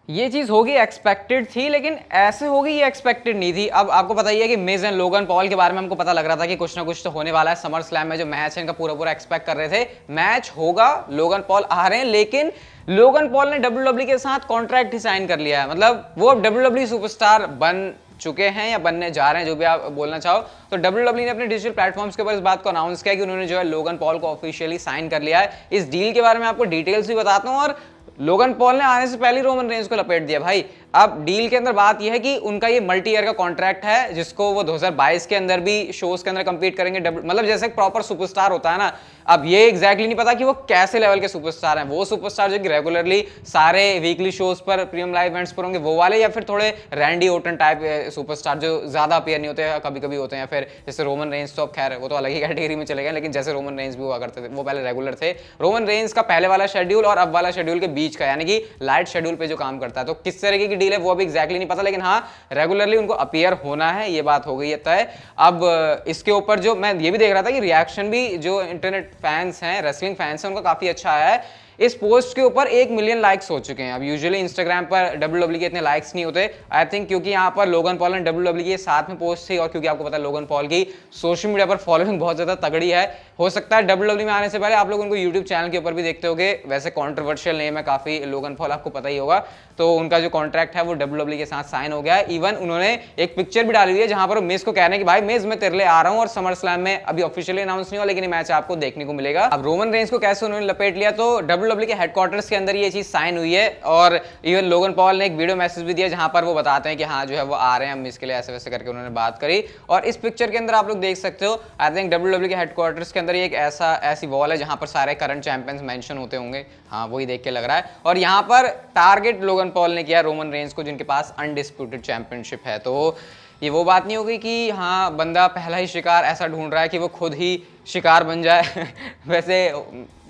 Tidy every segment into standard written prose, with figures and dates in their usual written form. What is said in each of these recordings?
ये चीज़ होगी एक्सपेक्टेड थी, लेकिन ऐसे होगी ये एक्सपेक्टेड नहीं थी। अब आपको पता ही है कि मिज एंड लोगन पॉल के बारे में हमको पता लग रहा था कि कुछ ना कुछ तो होने वाला है। समर स्लैम में जो मैच है इनका पूरा पूरा एक्सपेक्ट कर रहे थे मैच होगा, लोगन पॉल आ रहे हैं, लेकिन लोगन पॉल ने WWE के साथ कॉन्ट्रैक्ट ही साइन कर लिया है। मतलब वो अब WWE सुपरस्टार बन चुके हैं या बनने जा रहे हैं, जो भी आप बोलना चाहो। तो WWE ने अपने डिजिटल प्लेटफॉर्म्स के ऊपर इस बात को अनाउंस किया कि उन्होंने जो है लोगन पॉल को ऑफिशियली साइन कर लिया है। इस डील के बारे में आपको डिटेल्स भी बताता हूं, और लोगन पॉल ने आने से पहले रोमन रेंज को लपेट दिया भाई। अब डील के अंदर बात यह है कि उनका ये मल्टी ईयर का कॉन्ट्रैक्ट है, जिसको वो 2022 के अंदर भी शोज के अंदर कंपीट करेंगे। मतलब जैसे एक प्रॉपर सुपरस्टार होता है ना, अब ये एग्जैक्टली नहीं पता कि वो कैसे लेवल के सुपरस्टार हैं। वो सुपरस्टार जो कि रेगुलरली सारे वीकली शोज पर, प्रीमियम लाइव इवेंट्स पर होंगे, वो वाले, या फिर थोड़े रैंडी ओटन टाइप सुपरस्टार जो ज्यादा अपीयर नहीं होते, कभी कभी होते हैं, या फिर जैसे रोमन रेंज। तो अब खैर वो तो अलग ही कैटेगरी में चले गए, लेकिन जैसे रोमन रेंज भी हुआ करते थे, वो पहले रेगुलर थे। रोमन रेंज का पहले वाला शेड्यूल और अब वाला शेड्यूल के बीच का, यानी कि लाइट शेड्यूल पे जो काम करता है। तो किस तरीके की डील है वो अभी एग्जैक्टली नहीं पता, लेकिन हाँ रेगुलरली उनको अपीयर होना है, ये बात हो गई है तय। अब इसके ऊपर जो मैं ये भी देख रहा था कि रिएक्शन भी जो इंटरनेट फैंस हैं, रेसलिंग फैंस हैं, उनका काफी अच्छा आया है। इस पोस्ट के ऊपर 1 मिलियन लाइक्स हो चुके हैं। अब यूजुअली इंस्टाग्राम पर WWE के इतने लाइक्स नहीं होते, आई थिंक, क्योंकि यहाँ पर लोगन पॉल एंड WWE के साथ में पोस्ट थी, और क्योंकि आपको पता है लोगन पॉल की सोशल मीडिया पर फॉलोइंग बहुत ज्यादा तगड़ी है। हो सकता है WWE में आने से पहले आप लोग उनको यूट्यूब चैनल के ऊपर भी देखते होंगे। वैसे कॉन्ट्रोवर्शियल नेम है काफी लोगन पॉल, आपको पता ही होगा। तो उनका जो कॉन्ट्रैक्ट है वो WWE के साथ साइन हो गया है। इवन उन्होंने एक पिक्चर भी डाली हुई है जहां पर मिस को कह रहे हैं कि भाई मिस मैं तेरे लिए आ रहा हूं, और समर स्लैम में अभी ऑफिशियली अनाउंस नहीं हुआ, लेकिन ये मैच आपको देखने को मिलेगा। अब रोमन रेंज को कैसे उन्होंने लपेट लिया, तो WWE के हेडक्वार्टर्स के अंदर ये चीज साइन हुई है, और इवन लोगन पॉल ने एक वीडियो मैसेज भी दिया जहां पर वो बताते हैं कि हाँ जो है वो आ रहे हैं मिस के लिए, ऐसे वैसे करके उन्होंने बात करी। और इस पिक्चर के अंदर आप लोग देख सकते हो, आई थिंक WWE के हेडक्वार्टर्स के अंदर एक ऐसी वॉल है जहां पर सारे करंट चैंपियंस मेंशन होते होंगे। हाँ वही देख के लग रहा है, और यहाँ पर टारगेट लोगन पॉल ने किया रोमन रेंज को, जिनके पास अनडिस्प्यूटेड चैंपियनशिप है। तो ये वो बात नहीं हो गई कि हाँ बंदा पहला ही शिकार ऐसा ढूंढ रहा है कि वो खुद ही शिकार बन जाए वैसे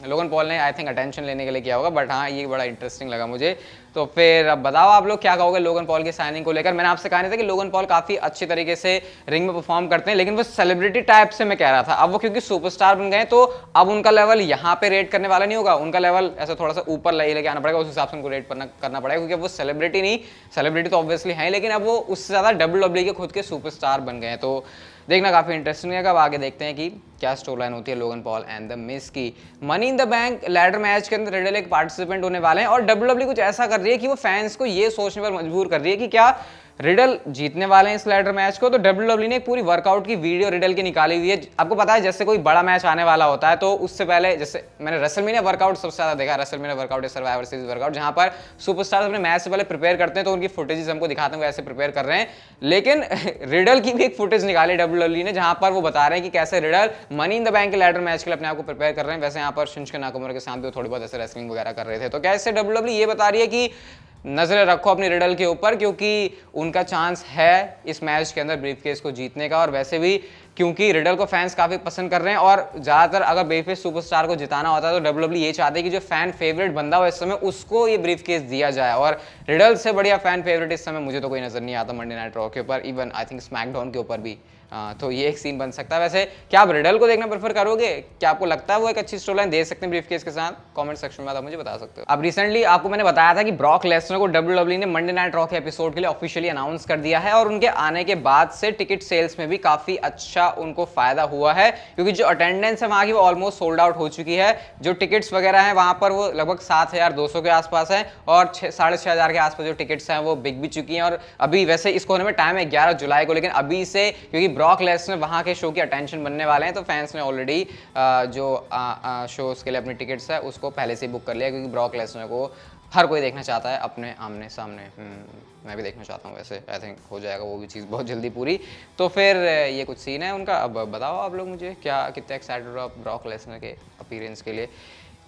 लोगन पॉल ने आई थिंक अटेंशन लेने के लिए किया होगा, बट हाँ ये बड़ा इंटरेस्टिंग लगा मुझे। तो फिर अब बताओ आप लोग क्या कहोगे लोगन पॉल की साइनिंग को लेकर। मैंने आपसे कहा नहीं था कि लोगन पॉल काफी अच्छे तरीके से रिंग में परफॉर्म करते हैं, लेकिन वो सेलिब्रिटी टाइप से मैं कह रहा था। अब वो क्योंकि सुपरस्टार बन गए, तो अब उनका लेवल यहाँ पे रेट करने वाला नहीं होगा, उनका लेवल ऐसा थोड़ा सा ऊपर लेके आना पड़ेगा, उस हिसाब से उनको रेट करना पड़ेगा, क्योंकि वो सेलिब्रिटी नहीं, सेलिब्रिटी तो ऑब्वियसली है, लेकिन अब वो उससे ज्यादा WWE के खुद के सुपरस्टार बन गए हैं। तो देखना काफी इंटरेस्टिंग है। अब आगे देखते हैं कि क्या स्टोरी लाइन होती है Logan Paul and the Miz की। Money in the bank ladder match के अंदर रिडल एक पार्टिसिपेंट होने वाले हैं, और WWE कुछ ऐसा कर रही है कि वो फैंस को ये सोचने पर मजबूर कर रही है कि क्या रिडल जीतने वाले हैं इस लैडर मैच को। तो WWE ने एक पूरी वर्कआउट की वीडियो रिडल की निकाली हुई है। आपको पता है जैसे कोई बड़ा मैच आने वाला होता है, तो उससे पहले, जैसे मैंने रेसलमेनिया वर्कआउट सबसे ज्यादा देखा, रेसलमेनिया वर्कआउट या सर्वाइवर सीरीज वर्कआउट, जहां पर सुपरस्टार्स अपने मैच से पहले प्रिपेयर करते हैं, तो उनकी फुटेजेस हमको दिखाते हैं वो ऐसे प्रिपेयर कर रहे हैं। लेकिन रिडल की भी एक फुटेज निकाली WWE ने, जहां पर वो बता रहे हैं कि कैसे riddle money in the bank के लैडर मैच के लिए अपने आप को प्रिपेयर कर रहे हैं। वैसे यहाँ पर शिंजुके नाकामुरा के साथ भी थोड़ी बहुत ऐसे रेसलिंग वगैरह कर रहे थे। तो क्या इससे WWE ये बता रही है कि नजरें रखो अपनी रिडल के ऊपर, क्योंकि उनका चांस है इस मैच के अंदर ब्रीफकेस को जीतने का। और वैसे भी क्योंकि रिडल को फैंस काफी पसंद कर रहे हैं, और ज्यादातर अगर ब्रीफकेस सुपरस्टार को जिताना होता है तो WWE ये चाहते हैं कि जो फैन फेवरेट बंदा हो इस समय उसको ये ब्रीफकेस दिया जाए, और रिडल से बढ़िया फैन फेवरेट इस समय मुझे तो कोई नजर नहीं आता मंडे नाइट रॉ के ऊपर, इवन आई थिंक स्मैकडाउन के ऊपर भी। तो ये एक सीन बन सकता है। वैसे क्या आप रिडल को देखना प्रेफर करोगे? क्या आपको लगता है वो एक अच्छी स्टोरी लाइन दे सकते हैं ब्रीफकेस के साथ? कमेंट सेक्शन में आप मुझे बता सकते हो। अब रिसेंटली आपको मैंने बताया था कि ब्रॉक लेसनर को WWE ने मंडे नाइट रॉ के एपिसोड के लिए ऑफिशियली अनाउंस कर दिया है, और उनके आने के बाद से टिकट सेल्स में भी काफी अच्छा उनको फायदा हुआ है, क्योंकि जो अटेंडेंस है वहां की वो ऑलमोस्ट सोल्ड आउट हो चुकी है। जो टिकट्स वगैरह हैं वहां पर वो लगभग 7200 के आसपास है, और 6500 के आसपास जो टिकट्स हैं वो बिक भी चुकी हैं। और अभी वैसे इसको होने में टाइम है 11 जुलाई को, लेकिन अभी से क्योंकि ब्रॉक लेसनर वहां के शो की अटेंशन बनने वाले हैं, तो फैंस ने ऑलरेडी जो शोज के लिए अपनी टिकट्स है उसको पहले से बुक कर लिया, क्योंकि ब्रॉक लेसनर को हर कोई देखना चाहता है अपने आमने सामने। मैं भी देखना चाहता हूँ, वैसे आई थिंक हो जाएगा वो भी चीज़ बहुत जल्दी पूरी। तो फिर ये कुछ सीन है उनका। अब बताओ आप लोग मुझे क्या कितने एक्साइटेड हो आप ब्रॉक लेसनर के अपीयरेंस के लिए।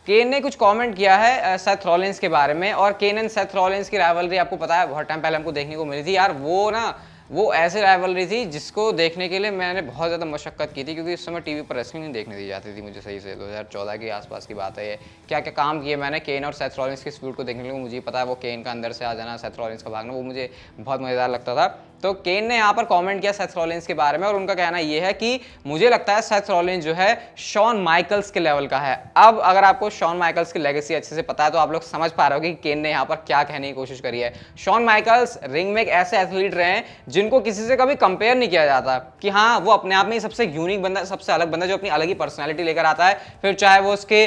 केन ने कुछ कमेंट किया है सेथ रॉलिंस के बारे में, और केन एंड सेथ रॉलिंस की राइवलरी आपको पता है बहुत टाइम पहले हमको देखने को मिली थी यार। वो ना वो ऐसी राइवलरी थी जिसको देखने के लिए मैंने बहुत ज़्यादा मशक्कत की थी, क्योंकि उस समय टीवी पर रेसलिंग नहीं देखने दी जाती थी मुझे सही से। 2014 के आसपास की बात है ये। क्या क्या काम किए मैंने केन और सेथ रॉलिंस की फ्यूड को देखने के लिए। मुझे पता है वो केन का अंदर से आ जाना, सेथ रॉलिंस का भागना, वो मुझे बहुत मज़ेदार लगता था। तो केन ने यहाँ पर कमेंट किया सेथ रॉलिंस के बारे में, और उनका कहना ये है कि मुझे लगता है सेथ रॉलिंस जो है शॉन माइकल्स के लेवल का है। अब अगर आपको शॉन माइकल्स की लेगेसी अच्छे से पता है तो आप लोग समझ पा रहे हो कि केन ने यहाँ पर क्या कहने की कोशिश करी है। शॉन माइकल्स रिंग में एक ऐसे एथलीट रहे हैं जिनको किसी से कभी कंपेयर नहीं किया जाता, कि हाँ वो अपने आप में सबसे यूनिक बंदा, सबसे अलग बंदा, जो अपनी अलग ही पर्सनैलिटी लेकर आता है। फिर चाहे वो उसके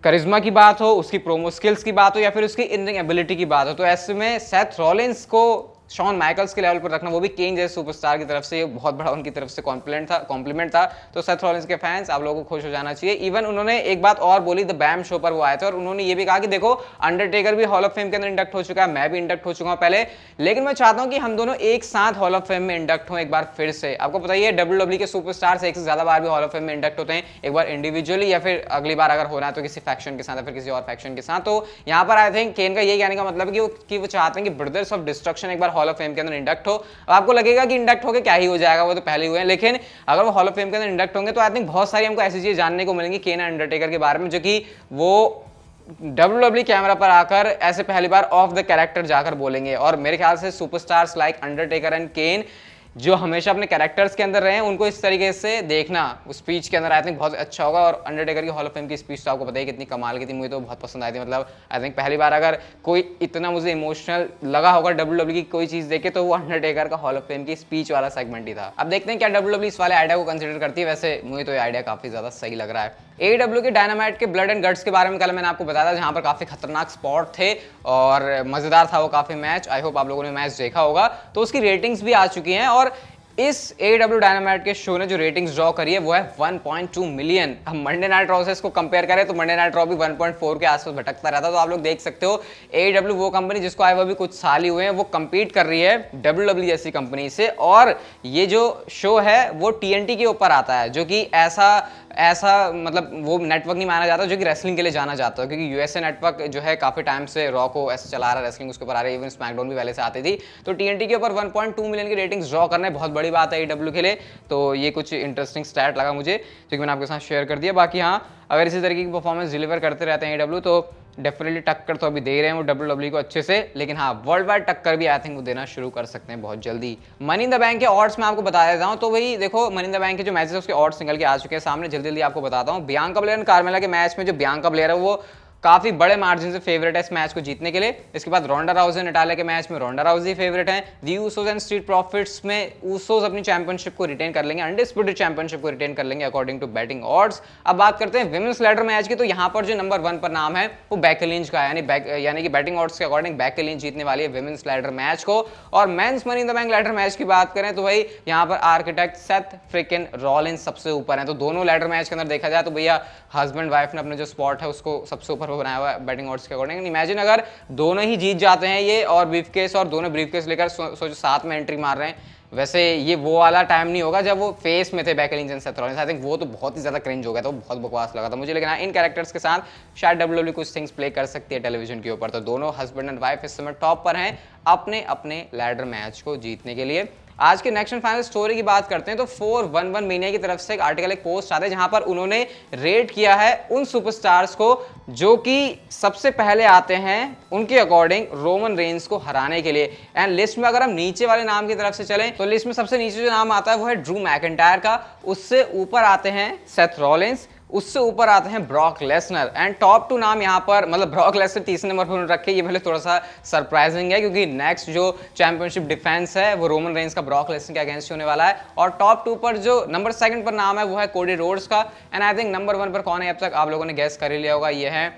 करिश्मा की बात हो, उसकी प्रोमो स्किल्स की बात हो, या फिर उसकी इन रिंग एबिलिटी की बात हो, तो ऐसे में सेथ रॉलिंस को शॉन माइकल्स के लेवल पर रखना, वो भी केन जैसे सुपरस्टार की तरफ से, ये बहुत बड़ा उनकी तरफ से कॉम्प्लीमेंट था। तो सेथ रॉलिंस के फैंस आप लोगों को खुश हो जाना चाहिए। इवन उन्होंने एक बात और बोली, द बैम शो पर वो आए थे, और उन्होंने ये भी कहा कि देखो अंडरटेकर भी हॉल ऑफ फेम के अंदर इंडक्ट हो चुका है, मैं भी इंडक्ट हो चुका हूं पहले, लेकिन मैं चाहता हूं कि हम दोनों एक साथ हॉल ऑफ फेम में इंडक्ट हो एक बार फिर से। आपको पता ही है डब्ल्यूडब्ल्यूई के सुपरस्टार्स एक से ज्यादा बार भी हॉल ऑफ फेम में इंडक्ट होते हैं, एक बार इंडिविजुअली या फिर अगली बार अगर होना है तो किसी फैक्शन के साथ या फिर किसी और फैक्शन के साथ। तो यहाँ पर आई थिंक केन का यही कहने का मतलब है कि वो चाहते हैं कि ब्रदर्स ऑफ डिस्ट्रक्शन एक बार हॉल ऑफ फेम के अंदर इंडक्ट हो। अब आपको लगेगा कि इंडक्ट होके क्या ही हो जाएगा, वो तो पहले हुए हैं, लेकिन अगर वो हॉल ऑफ फेम के अंदर इंडक्ट होंगे तो आई थिंक बहुत सारी हमको ऐसी चीजें जानने को मिलेंगी केन अंडरटेकर के बारे में, जो कि वो डब्ल्यूडब्ल्यूई कैमरा पर आकर ऐसे पहली बार ऑफ द कैरेक्टर जाकर बोलेंगे। और मेरे ख्याल से सुपरस्टार्स लाइक अंडरटेकर एंड केन जो हमेशा अपने कैरेक्टर्स के अंदर रहे हैं, उनको इस तरीके से देखना उस स्पीच के अंदर आई थिंक बहुत अच्छा होगा। और अंडरटेकर की हॉल ऑफ फेम की स्पीच तो आपको पता ही कितनी कमाल की थी, मुझे तो बहुत पसंद आई थी। मतलब आई थिंक पहली बार अगर कोई इतना मुझे इमोशनल लगा होगा डब्ल्यूडब्ल्यूई की कोई चीज देखे तो वो अंडरटेकर का हॉल ऑफ फेम की स्पीच वाला सेगमेंट ही था। अब देखते हैं क्या डब्ल्यूडब्ल्यूई इस वाले आइडिया को कंसिडर करती है। वैसे मुझे तो ये आइडिया काफी ज्यादा सही लग रहा है। AEW के डायनामाइट के ब्लड एंड गट्स के बारे में कल मैंने आपको बताया था, जहां पर काफी खतरनाक स्पॉट थे और मजेदार था वो काफी मैच। आई होप आप लोगों ने मैच देखा होगा। तो उसकी रेटिंग्स भी आ चुकी हैं, और इस AEW डायनामाइट के शो ने जो रेटिंग्स ड्रॉ करी है वो है 1.2 मिलियन। अब मंडे नाइट रॉ से इसको कंपेयर करें तो मंडे नाइट रॉ भी 1.4 के आसपास भटकता रहता। तो आप लोग देख सकते हो AEW वो कंपनी जिसको आए वो भी कुछ साल ही हुए हैं, वो compete कर रही है WWE जैसी कंपनी से। और ये जो शो है वो TNT के ऊपर आता है, जो कि ऐसा मतलब वो नेटवर्क नहीं माना जाता जो कि रेसलिंग के लिए जाना जाता है, क्योंकि USA नेटवर्क जो है काफी टाइम से रॉ को ऐसे चला रहा है, रेसलिंग उसके ऊपर आ रही है, इवन स्मैकडाउन भी पहले से आती थी। तो TNT के ऊपर 1.2 मिलियन की रेटिंग्स ड्रॉ करना बहुत बड़ी बात है AEW के लिए। तो ये कुछ इंटरेस्टिंग स्टैट लगा मुझे, जो कि मैंने आपके साथ शेयर कर दिया। बाकी हाँ, अगर इसी तरीके की परफॉर्मेंस डिलीवर करते रहते हैं AEW तो डेफिनेटली टक्कर तो अभी दे रहे हैं वो WWE को अच्छे से, लेकिन हाँ वर्ल्ड वाइड टक्कर भी आई थिंक वो देना शुरू कर सकते हैं बहुत जल्दी। मनी इन द बैंक के ऑड्स मैं आपको बता देता हूँ। तो वही देखो, मनी इन द बैंक के जो मैचेस है उसके ऑड्स निकल के आ चुके हैं सामने, जल्दी जल्दी आपको बताता हूँ। बियांका ब्लेयर और कार्मेला के मैच में जो बियांका ब्लेयर है वो काफी बड़े मार्जिन से फेवरेट है इस मैच को जीतने के लिए। इसके बाद रोंडा राउजी नटालिया के मैच में रोंडा राउजी फेवरेट है। दी ऊसोस एंड स्ट्रीट प्रॉफिट्स में ऊसोस अपनी चैंपियनशिप को रिटेन कर लेंगे, अनडिस्प्यूटेड चैंपियनशिप को रिटेन कर लेंगे अकॉर्डिंग टू बैटिंग ऑड्स। अब बात करते हैं विमेंस लैडर मैच की, तो यहाँ पर जो नंबर 1 पर नाम है वो बेकी लिंच का है, यानी कि बैटिंग ऑड्स के अकॉर्डिंग बेकी लिंच जीतने वाली है विमेंस लैडर मैच को। और men's money in the bank ladder match की बात करें तो भाई यहाँ पर आर्किटेक्ट सेथ फ्रिकन रॉलिंस सबसे ऊपर है। तो दोनों लैडर मैच के अंदर देखा जाए तो भैया हस्बैंड वाइफ ने अपने जो स्पॉट है उसको सबसे ऊपर बनाया हुआ है बैटिंग ऑड्स के अकॉर्डिंग। इमेजिन अगर दोनों ही जीत जाते हैं ये और ब्रीफकेस, और दोनों ब्रीफकेस लेकर सोचो साथ में एंट्री मार रहे हैं। वैसे ये वो वाला टाइम नहीं होगा जब वो फेस में थे Becky Lynch and Seth Rollins, I think वो तो बहुत ही ज्यादा क्रिंज हो गया था, वो बहुत बकवास लगा था मुझे। लेकिन इन कैरेक्टर्स के साथ शायद WWE कुछ थिंग्स प्ले कर सकती है टेलीविजन के ऊपर। तो दोनों हस्बैंड एंड वाइफ इस समय टॉप पर हैं अपने अपने लैडर मैच को जीतने के लिए। आज के नेक्स्ट एंड फाइनल स्टोरी की बात करते हैं तो 411 मीनिया की तरफ से एक आर्टिकल, एक पोस्ट आता है जहां पर उन्होंने रेट किया है उन सुपरस्टार्स को जो कि सबसे पहले आते हैं उनके अकॉर्डिंग रोमन रेंस को हराने के लिए। एंड लिस्ट में अगर हम नीचे वाले नाम की तरफ से चलें तो लिस्ट में सबसे नीचे जो नाम आता है वो है ड्रू मैकिंटायर का, उससे ऊपर आते हैं सेथ रॉलिंस, उससे ऊपर आते हैं ब्रॉक लेसनर। एंड टॉप 2 नाम यहाँ पर मतलब ब्रॉक लेसनर तीसरे नंबर पर रखे, ये पहले थोड़ा सा सरप्राइजिंग है क्योंकि नेक्स्ट जो चैंपियनशिप डिफेंस है वो रोमन रेंस का ब्रॉक लेसनर के अगेंस्ट होने वाला है। और टॉप 2 पर जो नंबर 2 पर नाम है वो है कोडी रोड्स का। एंड आई थिंक नंबर 1 पर कौन है अब तक आप लोगों ने गैस कर ही लिया होगा, ये है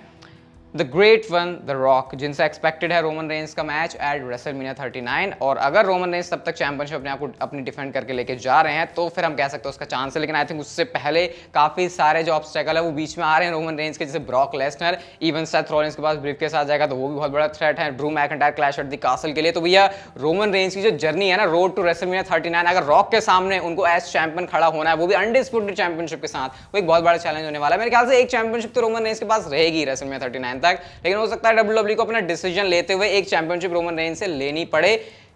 the great one the rock, जिनसे एक्सपेक्टेड है रोमन रेंस का मैच एट रेसलमेनिया 39। और अगर रोमन रेंस तब तक चैंपियनशिप अपने आप को अपनी डिफेंड करके लेके जा रहे हैं तो फिर हम कह सकते हैं उसका चांस है। लेकिन आई थिंक उससे पहले काफी सारे जो ऑब्स्टेकल है वो बीच में आ रहे हैं रोमन रेंस के, जैसे Brock Lesnar, even Seth Rollins के पास ब्रीफकेस आ जाएगा तो वो भी बहुत बड़ा थ्रेट है। Drew McIntyre clash at the castle के लिए। तो भैया रोमन रेंस की जो जर्नी है ना रोड टू रेसलमेनिया 39, अगर रॉक के सामने उनको एज चैंपियन खड़ा होना है वो भी अनडिस्प्यूटेड चैंपियनशिप के साथ, वो एक बहुत बड़ा चैलेंज होने वाला है। मेरे ख्याल से एक चैंपियनशिप तो रोमन रेंस के पास रहेगी रेसलमेनिया 39 तक, लेकिन हो सकता है WWE को अपना डिसीजन लेते हुए एक चैंपियनशिप रोमन रेंस से लेनी पड़े,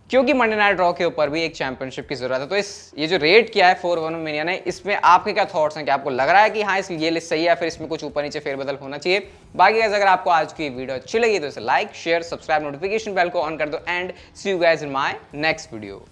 क्योंकि मंडे नाइट रॉ के ऊपर भी एक चैंपियनशिप की जरूरत है। तो ये जो रेट किया है 4-1 मेनिया ने, इसमें आपके क्या थॉट्स हैं? क्या आपको लग रहा है कि हाँ ये लिस्ट सही है, फिर इसमें कुछ ऊपर नीचे फेरबदल होना चाहिए? बाकी गाइस अगर आपको आज की वीडियो अच्छी लगी तो इसे like share subscribe notification bell को ऑन कर दो and see you guys in my next video.